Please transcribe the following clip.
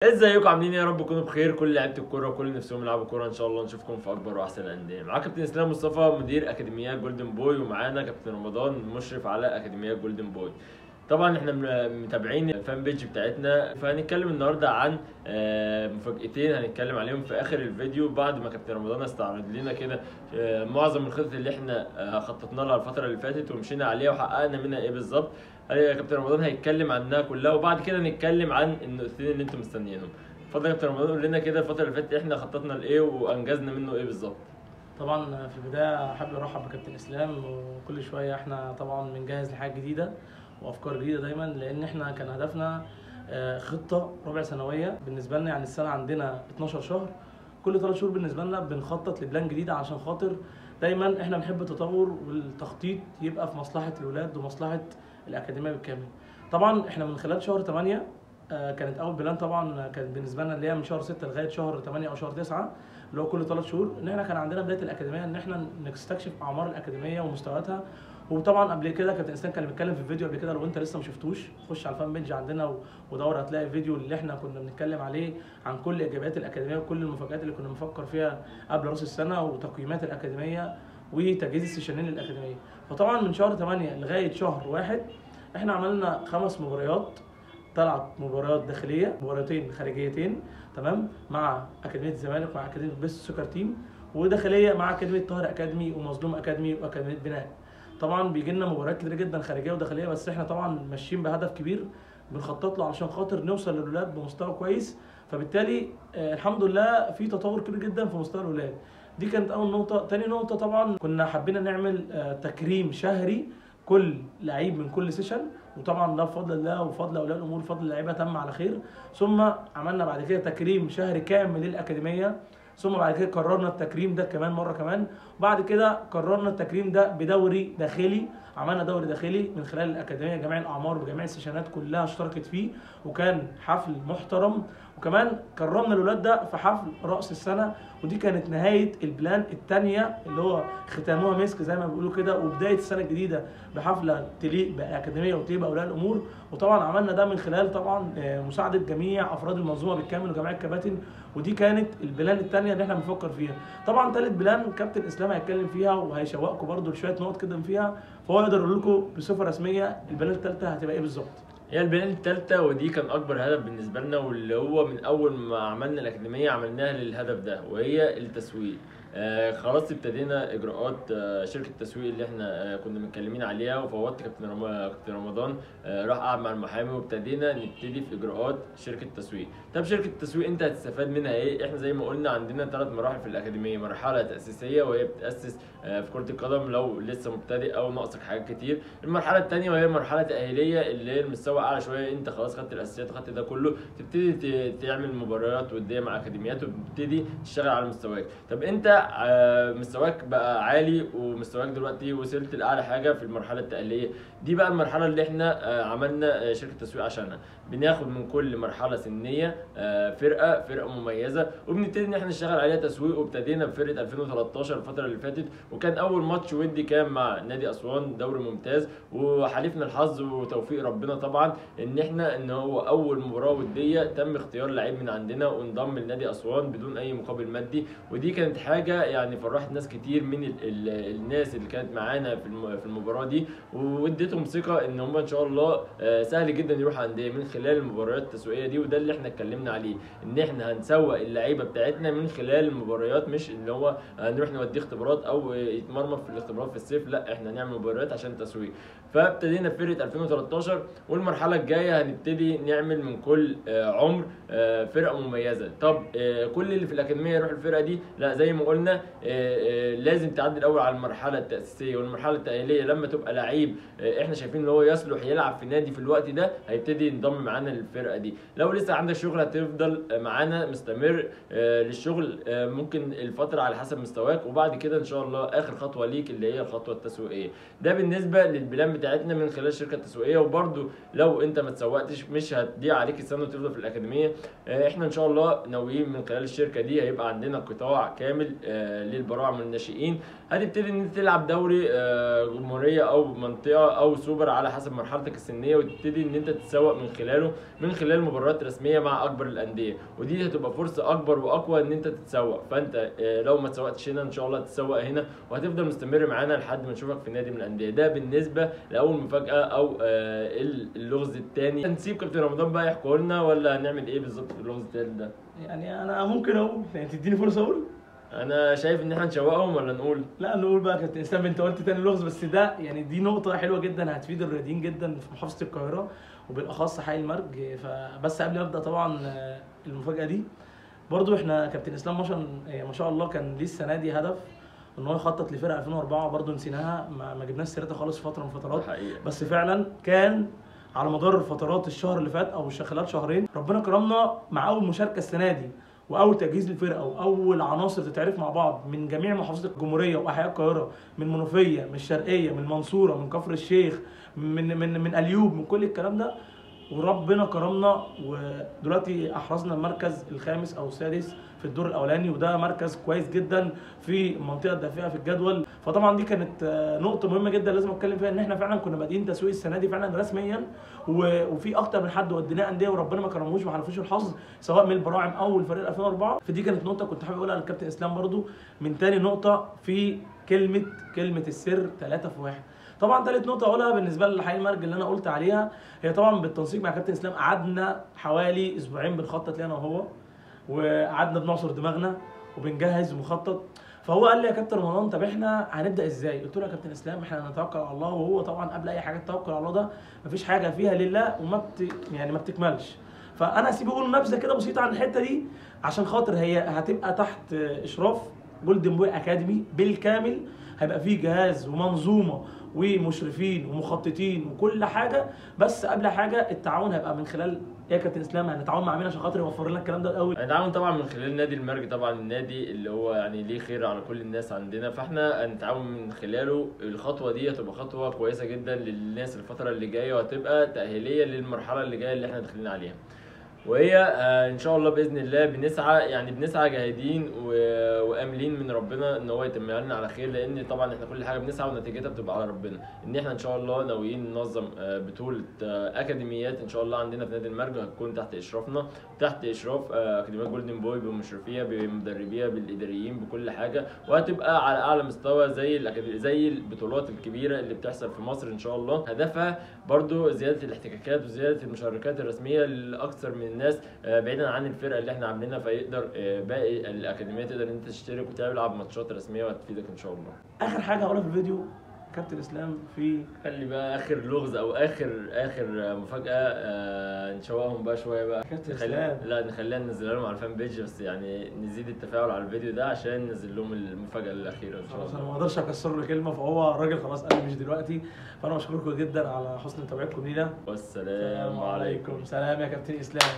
ازيكم عاملين ايه؟ يا رب تكونوا بخير. كل لعيبه الكوره وكل نفسهم يلعبوا كوره ان شاء الله نشوفكم في اكبر واحسن الانديه. معاك كابتن اسلام مصطفى مدير اكاديميات جولدن بوي، ومعانا كابتن رمضان مشرف على اكاديميات جولدن بوي. طبعا احنا متابعين الفان بيج بتاعتنا، فهنتكلم النهارده عن مفاجأتين هنتكلم عليهم في اخر الفيديو بعد ما كابتن رمضان استعرض لنا كده معظم الخطط اللي احنا خططنا لها الفتره اللي فاتت ومشينا عليها وحققنا منها ايه بالظبط. كابتن رمضان هيتكلم عنها كلها، وبعد كده نتكلم عن النقطتين اللي انتم مستنيينهم. اتفضل يا كابتن رمضان، قول لنا كده الفتره اللي فاتت احنا خططنا لايه وانجزنا منه ايه بالظبط. طبعا في البدايه حابب ارحب بكابتن اسلام، وكل شويه احنا طبعا بنجهز لحاجه جديده وافكار جديده دايما، لان احنا كان هدفنا خطه ربع سنويه بالنسبه لنا. يعني السنه عندنا 12 شهر، كل 3 شهور بالنسبه لنا بنخطط لبلان جديده، عشان خاطر دايما احنا بنحب التطور والتخطيط يبقى في مصلحه الاولاد ومصلحه الاكاديميه بالكامل. طبعا احنا من خلال شهر 8 كانت اول بلان طبعا كانت بالنسبه لنا اللي هي من شهر 6 لغايه شهر 8 او شهر 9، اللي هو كل 3 شهور، ان احنا كان عندنا بدايه الاكاديميه، ان احنا نستكشف اعمار الاكاديميه ومستوياتها. وطبعا قبل كده كابتن اسلام كان بيتكلم في الفيديو قبل كده، لو انت لسه ما شفتوش خش على الفان بيج عندنا ودور، هتلاقي الفيديو اللي احنا كنا بنتكلم عليه عن كل ايجابيات الاكاديميه وكل المفاجآت اللي كنا بنفكر فيها قبل راس السنه وتقييمات الاكاديميه وتجهيز السيشنين للاكاديميه. فطبعا من شهر 8 لغايه شهر 1 احنا عملنا 5 مباريات، طلعت مباريات داخليه، مباراتين خارجيتين، تمام، مع اكاديميه الزمالك مع اكاديميه بيست سوكر تيم، وداخليه مع اكاديميه طاهر اكاديمي ومظلوم اكاديمي واكاديميه بناء. طبعا بيجي لنا مباريات كتير جدا خارجيه وداخليه، بس احنا طبعا ماشيين بهدف كبير بنخطط له علشان خاطر نوصل للولاد بمستوى كويس. فبالتالي الحمد لله في تطور كبير جدا في مستوى الولاد. دي كانت اول نقطه. تاني نقطه طبعا كنا حابين نعمل تكريم شهري كل لعيب من كل سيشن، وطبعا ده بفضل الله وفضل اولياء الامور وفضل اللعيبه تم على خير. ثم عملنا بعد كده تكريم شهري كامل للاكاديميه، ثم بعد كده قررنا التكريم ده كمان مره كمان، وبعد كده قررنا التكريم ده بدوري داخلي. عملنا دوري داخلي من خلال الاكاديميه، جميع الاعمار وجميع السيشنات كلها اشتركت فيه، وكان حفل محترم. وكمان كرمنا الولاد ده في حفل راس السنه، ودي كانت نهايه البلان الثانيه اللي هو ختامها مسك زي ما بيقولوا كده، وبدايه السنه الجديده بحفله تليق باكاديميه وتليق باولياء الامور. وطبعا عملنا ده من خلال طبعا مساعده جميع افراد المنظومه بالكامل وجميع الكباتن، ودي كانت البلان الثانيه اللي احنا بنفكر فيها. طبعا ثالث بلان كابتن اسلام هيتكلم فيها وهيشوقكم برده لشويه نقط كده فيها، فهو يقدر يقول لكم بصفه رسميه البلان الثالثه هتبقى ايه بالظبط. هي البلان التالتة، ودي كان أكبر هدف بالنسبة لنا، واللي هو من أول ما عملنا الأكاديمية عملناها للهدف ده، وهي التسويق. خلاص ابتدينا إجراءات شركة التسويق اللي احنا كنا متكلمين عليها، وفوضت كابتن رمضان راح قعد مع المحامي، وابتدينا نبتدي في إجراءات شركة التسويق. طب شركة التسويق أنت هتستفاد منها إيه؟ احنا زي ما قلنا عندنا 3 مراحل في الأكاديمية. مرحلة تأسيسية وهي بتأسس في كرة القدم لو لسه مبتدئ أو ناقصك حاجات كتير. المرحلة الثانية وهي مرحلة تأهيلية اللي هي المستوى اعلى شويه، انت خلاص خدت الاساسيات وخدت ده كله، تبتدي تعمل مباريات وديه مع اكاديميات وتبتدي تشتغل على مستواك. طب انت مستواك بقى عالي ومستواك دلوقتي وصلت لاعلى حاجه في المرحله التاهيليه دي، بقى المرحله اللي احنا عملنا شركه تسويق عشانها. بناخد من كل مرحله سنيه فرقه مميزه، وبنبتدي ان احنا نشتغل عليها تسويق. وابتدينا بفرقه 2013 الفتره اللي فاتت، وكان اول ماتش ودي كان مع نادي اسوان، دوري ممتاز، وحالفنا الحظ وتوفيق ربنا طبعا ان هو اول مباراه وديه تم اختيار لعيب من عندنا وانضم لنادي اسوان بدون اي مقابل مادي. ودي كانت حاجه يعني فرحت ناس كتير من الناس اللي كانت معانا في المباراه دي، واديتهم ثقه ان هم ان شاء الله سهل جدا يروحوا انديه من خلال المباريات التسويقيه دي. وده اللي احنا اتكلمنا عليه، ان احنا هنسوق اللعيبه بتاعتنا من خلال المباريات، مش اللي هو هنروح نوديه اختبارات او يتمرمط في الاختبارات في الصيف، لا احنا هنعمل مباريات عشان تسويق. فابتدينا بفرقه 2013، والمرحله الجايه هنبتدي نعمل من كل عمر فرقه مميزه. طب كل اللي في الاكاديميه يروح الفرقه دي؟ لا، زي ما قلنا لازم تعدي الاول على المرحله التاسيسيه والمرحله التاهيليه. لما تبقى لعيب احنا شايفين ان هو يصلح يلعب في نادي في الوقت ده، هيبتدي ينضم معانا للفرقه دي. لو لسه عندك شغل هتفضل معانا مستمر للشغل ممكن الفتره على حسب مستواك، وبعد كده ان شاء الله اخر خطوه ليك اللي هي الخطوه التسويقيه. ده بالنسبه للبلان بتاعتنا من خلال الشركه التسويقيه. وبرده لو انت ما تسوقتش مش هتضيع عليك السنه وتفضل في الاكاديميه. احنا ان شاء الله ناويين من خلال الشركه دي هيبقى عندنا قطاع كامل للبراعم والناشئين. هتبتدي ان انت تلعب دوري جمهوريه او منطقه او سوبر على حسب مرحلتك السنيه، وتبتدي ان انت تتسوق من خلال مباريات رسميه مع اكبر الانديه، ودي هتبقى فرصه اكبر واقوى ان انت تتسوق. فانت لو ما تسوقتش هنا ان شاء الله تتسوق هنا، وهتفضل مستمر معانا لحد ما نشوفك في نادي من الانديه. ده بالنسبه لاول مفاجاه او اللغز الثاني. هنسيب كابتن رمضان بقى يحكوا لنا، ولا هنعمل ايه بالظبط في اللغز الثالث ده؟ يعني انا ممكن اقول، يعني تديني فرصه اقول. انا شايف ان احنا نشوقهم ولا نقول؟ لا نقول بقى كابتن اسلام. انت قلت تاني لغز، بس ده يعني دي نقطه حلوه جدا هتفيد الرياضيين جدا في محافظه القاهره وبالاخص حي المرج. فبس قبل ما ابدا طبعا المفاجاه دي، برضو احنا كابتن اسلام ما شاء الله كان ليه السنه دي هدف ان هو يخطط لفرقه 2004، برضو نسيناها، ما جبناش سيرتها خالص في فتره من الفترات. بس فعلا كان على مدار الفترات الشهر اللي فات او خلال شهرين ربنا كرمنا مع اول مشاركه السنه دي واول تجهيز للفرقه واول عناصر تتعرف مع بعض من جميع محافظات الجمهوريه واحياء القاهره، من منوفيه، من الشرقيه، من المنصوره، من كفر الشيخ، من اليوب، من كل الكلام ده. وربنا كرمنا ودلوقتي احرزنا المركز الخامس او السادس في الدور الاولاني، وده مركز كويس جدا في المنطقه الدافئه في الجدول. فطبعا دي كانت نقطه مهمه جدا لازم اتكلم فيها، ان احنا فعلا كنا بادئين تسويق السنه دي فعلا رسميا، وفي اكتر من حد وديناه انديه وربنا ما كرموش ما حلفوش الحظ، سواء من البراعم او الفريق 2004. فدي كانت نقطه كنت حابب اقولها للكابتن اسلام. برضو من تاني نقطه في كلمه السر 3 في 1. طبعا ثالث نقطه اقولها بالنسبه لحي المرج اللي انا قلت عليها، هي طبعا بالتنسيق مع كابتن اسلام. قعدنا حوالي اسبوعين بنخطط ليه انا وهو، وقعدنا بنعصر دماغنا وبنجهز ومخطط. فهو قال لي يا كابتن رمضان طب احنا هنبدا ازاي؟ قلت له يا كابتن اسلام احنا هنتوكل على الله. وهو طبعا قبل اي حاجه التوكل على الله ده مفيش حاجه فيها لله يعني ما بتكملش. فانا هسيبه يقول نبذه كده بسيطه عن الحته دي، عشان خاطر هي هتبقى تحت اشراف جولدن بوي اكاديمي بالكامل. هيبقى فيه جهاز ومنظومه ومشرفين ومخططين وكل حاجه، بس قبل حاجه التعاون هيبقى من خلال يا كابتن اسلام. هنتعاون مع مين عشان خاطر يوفر لنا الكلام ده الاول؟ هنتعاون طبعا من خلال نادي المرج، طبعا النادي اللي هو يعني ليه خير على كل الناس عندنا، فاحنا هنتعاون من خلاله. الخطوه دي هتبقى خطوه كويسه جدا للناس الفتره اللي جايه، وهتبقى تاهيليه للمرحله اللي جايه اللي احنا داخلين عليها. وهي ان شاء الله باذن الله بنسعى جاهدين واملين من ربنا ان هو يتمها لنا على خير، لان طبعا احنا كل حاجه بنسعى ونتيجتها بتبقى على ربنا. ان احنا ان شاء الله ناويين ننظم بطوله اكاديميات ان شاء الله عندنا في نادي المرج، هتكون تحت اشرافنا، تحت اشراف اكاديميات جولدن بوي بمشرفيها بمدربيها بالاداريين بكل حاجه، وهتبقى على اعلى مستوى زي البطولات الكبيره اللي بتحصل في مصر ان شاء الله. هدفها برضو زياده الاحتكاكات وزياده المشاركات الرسميه لاكثر من الناس بعيدا عن الفرقه اللي احنا عاملينها، فيقدر باقي الاكاديميه تقدر ان انت تشترك وتلعب ماتشات رسميه وهتفيدك ان شاء الله. اخر حاجه هقولها في الفيديو كابتن اسلام، في خلي بقى اخر لغز او اخر مفاجاه نشوقهم بقى شويه بقى كابتن اسلام. لا نخليها ننزلها لهم على الفان بيج، بس يعني نزيد التفاعل على الفيديو ده عشان ننزل لهم المفاجاه الاخيره ان شاء الله. خلاص انا ما اقدرش اكسر له كلمه، فهو الراجل خلاص قال لي مش دلوقتي. فانا بشكركم جدا على حسن متابعتكم لينا، والسلام عليكم. سلام يا كابتن اسلام.